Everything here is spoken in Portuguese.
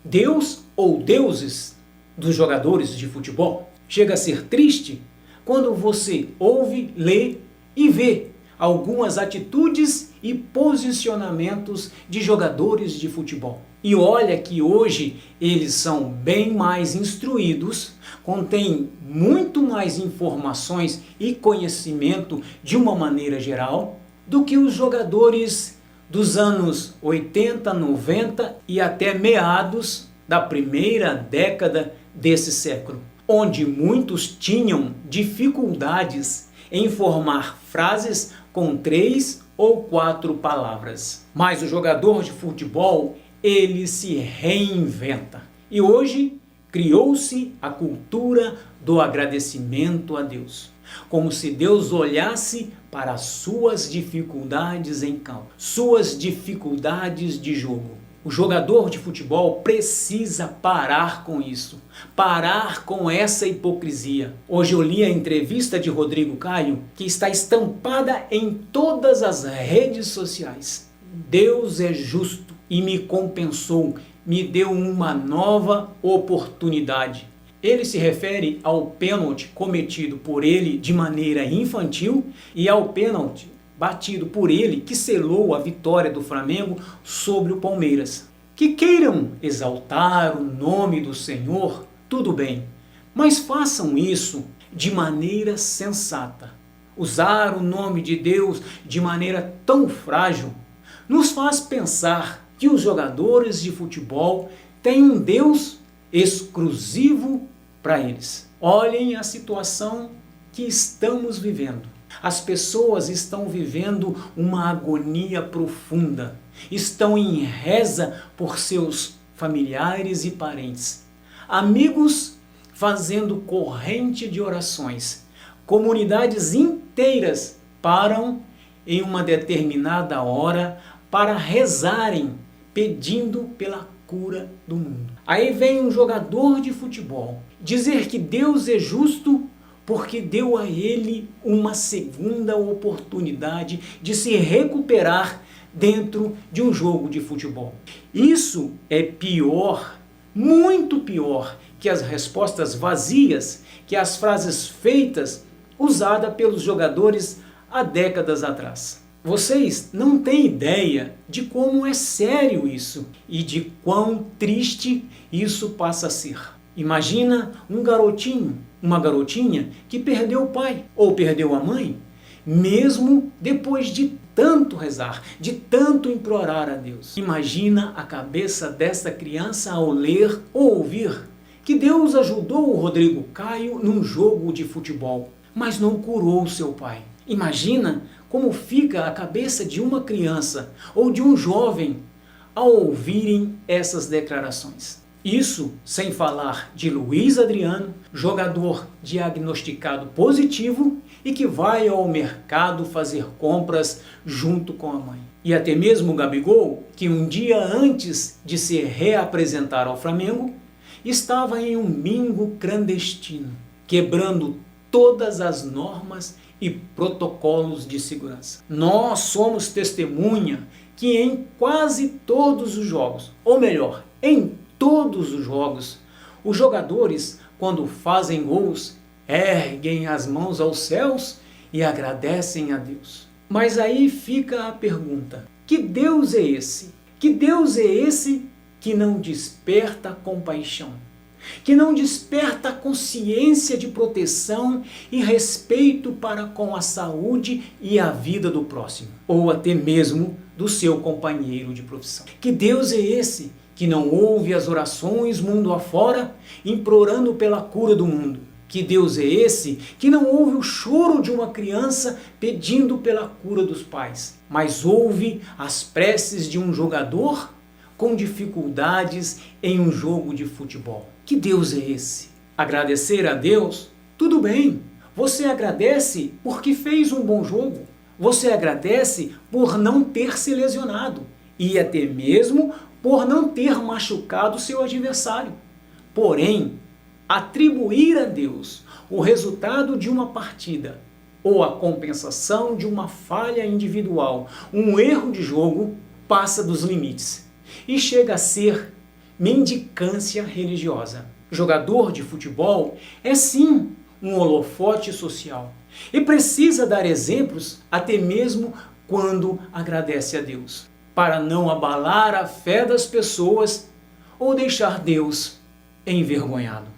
Deus ou deuses dos jogadores de futebol? Chega a ser triste quando você ouve, lê e vê algumas atitudes e posicionamentos de jogadores de futebol. E olha que hoje eles são bem mais instruídos, contêm muito mais informações e conhecimento de uma maneira geral do que os jogadores dos anos 80, 90 e até meados da primeira década desse século, onde muitos tinham dificuldades em formar frases com 3 ou 4 palavras. Mas o jogador de futebol, ele se reinventa. E hoje criou-se a cultura do agradecimento a Deus. Como se Deus olhasse para as suas dificuldades em campo, suas dificuldades de jogo. O jogador de futebol precisa parar com isso, parar com essa hipocrisia. Hoje eu li a entrevista de Rodrigo Caio, que está estampada em todas as redes sociais. Deus é justo e me compensou, me deu uma nova oportunidade. Ele se refere ao pênalti cometido por ele de maneira infantil e ao pênalti batido por ele que selou a vitória do Flamengo sobre o Palmeiras. Que queiram exaltar o nome do Senhor, tudo bem, mas façam isso de maneira sensata. Usar o nome de Deus de maneira tão frágil nos faz pensar que os jogadores de futebol têm um Deus exclusivo para eles. Olhem a situação que estamos vivendo. As pessoas estão vivendo uma agonia profunda. Estão em reza por seus familiares e parentes. Amigos fazendo corrente de orações. Comunidades inteiras param em uma determinada hora para rezarem, pedindo pela cura do mundo. Aí vem um jogador de futebol dizer que Deus é justo porque deu a ele uma segunda oportunidade de se recuperar dentro de um jogo de futebol. Isso é pior, muito pior, que as respostas vazias, que as frases feitas usadas pelos jogadores há décadas atrás. Vocês não têm ideia de como é sério isso e de quão triste isso passa a ser. Imagina um garotinho, uma garotinha que perdeu o pai ou perdeu a mãe, mesmo depois de tanto rezar, de tanto implorar a Deus. Imagina a cabeça dessa criança ao ler ou ouvir que Deus ajudou o Rodrigo Caio num jogo de futebol, mas não curou seu pai. Imagina como fica a cabeça de uma criança ou de um jovem ao ouvirem essas declarações. Isso sem falar de Luiz Adriano, jogador diagnosticado positivo e que vai ao mercado fazer compras junto com a mãe. E até mesmo o Gabigol, que um dia antes de se reapresentar ao Flamengo, estava em um bingo clandestino, quebrando todas as normas e protocolos de segurança. Nós somos testemunha que em quase todos os jogos, ou melhor, em todos os jogos, os jogadores, quando fazem gols, erguem as mãos aos céus e agradecem a Deus. Mas aí fica a pergunta: que Deus é esse? Que Deus é esse que não desperta compaixão? Que não desperta consciência de proteção e respeito para com a saúde e a vida do próximo, ou até mesmo do seu companheiro de profissão? Que Deus é esse que não ouve as orações mundo afora, implorando pela cura do mundo? Que Deus é esse que não ouve o choro de uma criança pedindo pela cura dos pais, mas ouve as preces de um jogador com dificuldades em um jogo de futebol? Que Deus é esse? Agradecer a Deus? Tudo bem. Você agradece porque fez um bom jogo. Você agradece por não ter se lesionado e até mesmo por não ter machucado seu adversário. Porém, atribuir a Deus o resultado de uma partida ou a compensação de uma falha individual, um erro de jogo, passa dos limites e chega a ser mendicância religiosa. Jogador de futebol é sim um holofote social e precisa dar exemplos até mesmo quando agradece a Deus, para não abalar a fé das pessoas ou deixar Deus envergonhado.